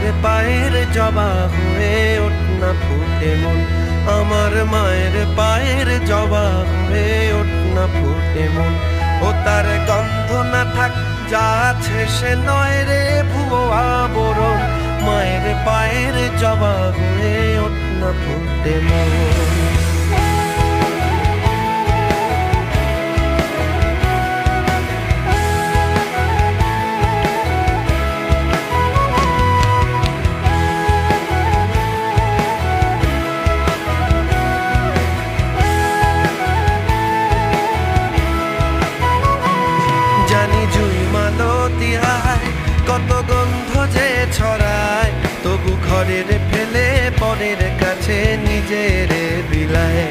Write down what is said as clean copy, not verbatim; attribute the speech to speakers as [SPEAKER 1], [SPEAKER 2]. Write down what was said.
[SPEAKER 1] মায়ের পায়ের জবা হয়ে ওঠ না ফুটে মন, আমার মায়ের পায়ের জবা হয়ে ওঠ না ফুটে মন। ও তার গন্ধ না থাক যা আছে সে নয় রে ভুয়ো আবরণ, মায়ের পায়ের জবা হয়ে ওঠ না ফুটে মন। জানি জুই মালতী হায় কত গন্ধ যে ছড়ায়, তবু ঘরের ফেলে পরের কাছে নিজের বিলায়।